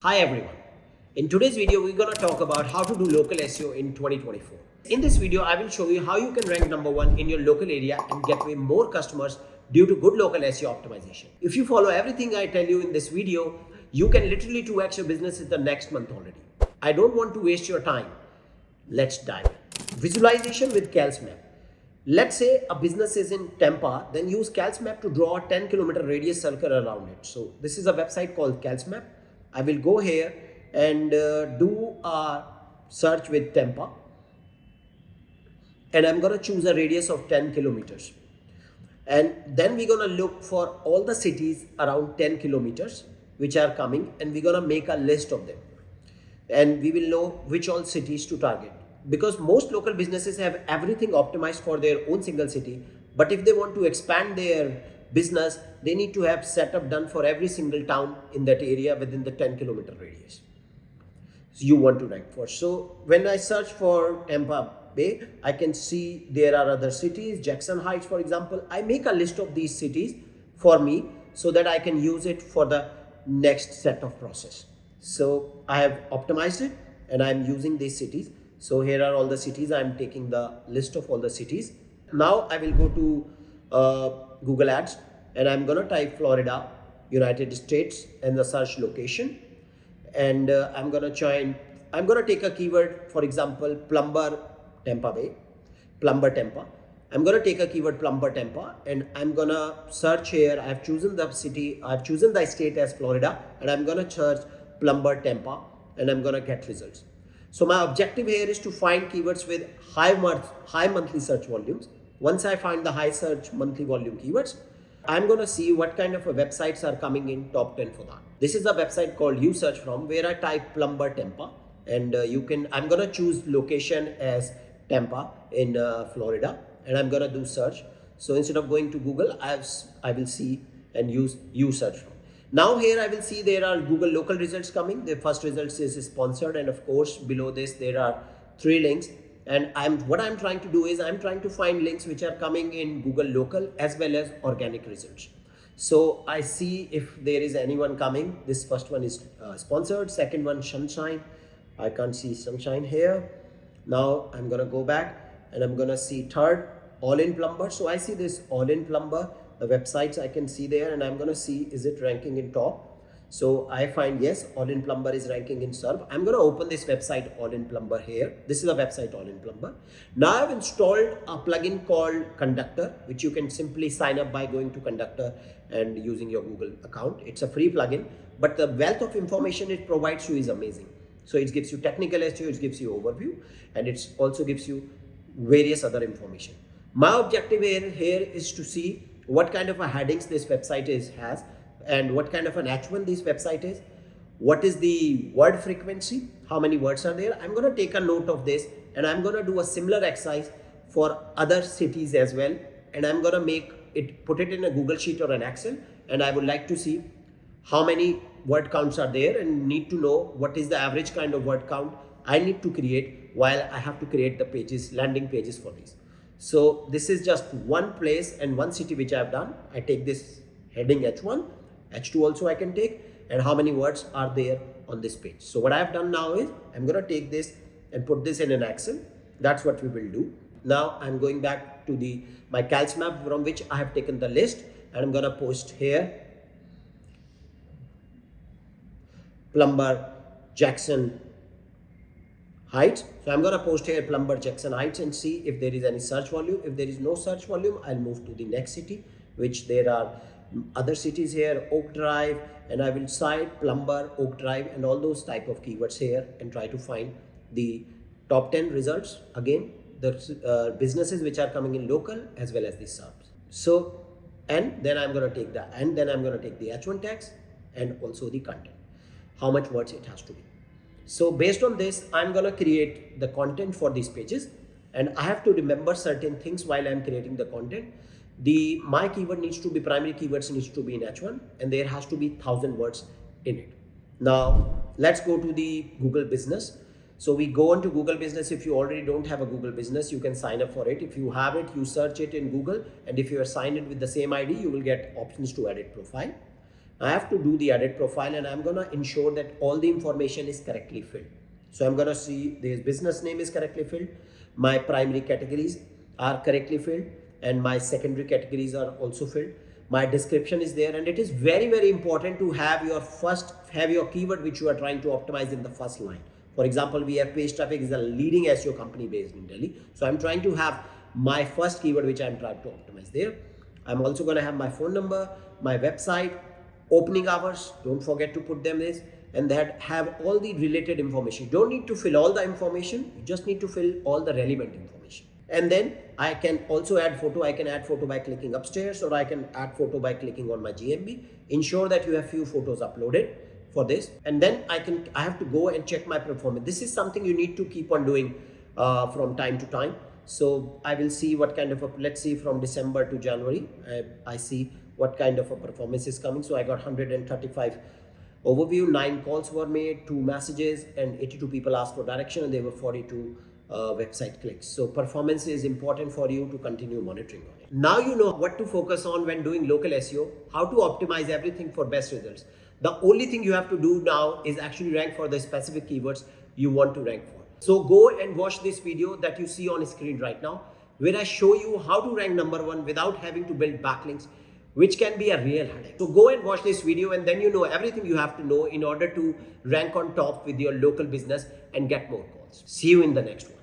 Hi everyone. In today's video, we're going to talk about how to do local SEO in 2024. In this video, I will show you how you can rank number one in your local area and get way more customers due to good local SEO optimization. If you follow everything I tell you in this video, you can literally 2x your business in the next month already. I don't want to waste your time. Let's dive in. Visualization with CalcMap. Let's say a business is in Tampa, then use CalcMap to draw a 10-kilometer radius circle around it. So this is a website called CalcMap. I will go here and do a search with Tampa, and I'm going to choose a radius of 10 kilometers. And then we're going to look for all the cities around 10 kilometers which are coming, and we're going to make a list of them. And we will know which all cities to target. Because most local businesses have everything optimized for their own single city, but if they want to expand their business, they need to have setup done for every single town in that area within the 10-kilometer radius. So you want to rank for. So when I search for Tampa Bay, I can see there are other cities, Jackson Heights, for example. I make a list of these cities for me so that I can use it for the next set of process. So I have optimized it and I'm using these cities. So here are all the cities. I'm taking the list of all the cities. Now I will go to Google Ads and I'm gonna type Florida, United States and the search location, and I'm gonna take a keyword, for example, plumber Tampa Bay, plumber Tampa. I'm gonna take a keyword plumber Tampa and I'm gonna search here. I've chosen the city, I've chosen the state as Florida, and I'm gonna search plumber Tampa and I'm gonna get results. So my objective here is to find keywords with high monthly search volumes. Once I find the high search monthly volume keywords, I'm going to see what kind of websites are coming in top 10 for that. This is a website called You Search From, where I type plumber Tampa, and I'm going to choose location as Tampa in Florida, and I'm going to do search. So instead of going to Google, I will see and use You Search From. Now here I will see there are Google local results coming. The first results is sponsored, and of course below this there are 3 links. And what I'm trying to do is I'm trying to find links which are coming in Google local as well as organic results. So I see if there is anyone coming. This first one is sponsored. Second one, sunshine. I can't see sunshine here. Now I'm gonna go back and I'm gonna see third, all in plumber. So I see this all in plumber. The websites I can see there, and I'm going to see is it ranking in top. So I find yes, all in plumber is ranking in SERP. I'm going to open this website all in plumber here. This is a website all in plumber. Now I've installed a plugin called Conductor, which you can simply sign up by going to Conductor and using your Google account. It's a free plugin, but the wealth of information it provides you is amazing. So it gives you technical SEO, it gives you overview, and it also gives you various other information. My objective here is to see what kind of a headings this website has, and what kind of an H1 this website is, what is the word frequency, how many words are there. I'm going to take a note of this, and I'm going to do a similar exercise for other cities as well, and I'm going to put it in a Google Sheet or an Excel, and I would like to see how many word counts are there, and need to know what is the average kind of word count I need to create while I have to create the pages, landing pages for these. So this is just one place and one city which I have done. I take this heading H1, H2 also I can take, and how many words are there on this page. So what I have done now is I'm going to take this and put this in an Excel. That's what we will do. Now I'm going back to my CalcMap from which I have taken the list, and I'm going to post here plumber Jackson Heights. So I'm going to post here plumber Jackson Heights and see if there is any search volume. If there is no search volume, I'll move to the next city, which there are other cities here, Oak Drive, and I will cite plumber, Oak Drive, and all those type of keywords here and try to find the top 10 results. Again, the businesses which are coming in local as well as the subs. So, and then I'm going to take the H1 tags and also the content, how much words it has to be. So based on this, I'm going to create the content for these pages, and I have to remember certain things while I'm creating the content. My keyword needs to be, primary keywords needs to be in H1, and there has to be 1,000 words in it. Now let's go to the Google business. So we go on to Google business. If you already don't have a Google business, you can sign up for it. If you have it, you search it in Google, and if you are signed in with the same ID, you will get options to edit profile. I have to do the edit profile, and I'm gonna ensure that all the information is correctly filled. So I'm gonna see the business name is correctly filled, my primary categories are correctly filled, and my secondary categories are also filled. My description is there, and it is very, very important to have your keyword which you are trying to optimize in the first line. For example, we have Page Traffic is a leading SEO company based in Delhi. So I'm trying to have my first keyword which I'm trying to optimize there. I'm also going to have my phone number, my website, opening hours, don't forget to put them this, and that have all the related information. You don't need to fill all the information, you just need to fill all the relevant information. And then I can also add photo. I can add photo by clicking upstairs, or I can add photo by clicking on my GMB. Ensure that you have few photos uploaded for this, and then I have to go and check my performance. This is something you need to keep on doing from time to time. So I will see what kind of let's see from December to January, I see what kind of a performance is coming. So I got 135 overview, 9 calls were made, 2 messages, and 82 people asked for direction, and there were 42 website clicks. So performance is important for you to continue monitoring on it. Now you know what to focus on when doing local SEO, how to optimize everything for best results. The only thing you have to do now is actually rank for the specific keywords you want to rank for. So go and watch this video that you see on screen right now, where I show you how to rank number 1 without having to build backlinks, which can be a real headache. So go and watch this video, and then you know everything you have to know in order to rank on top with your local business and get more calls. See you in the next one.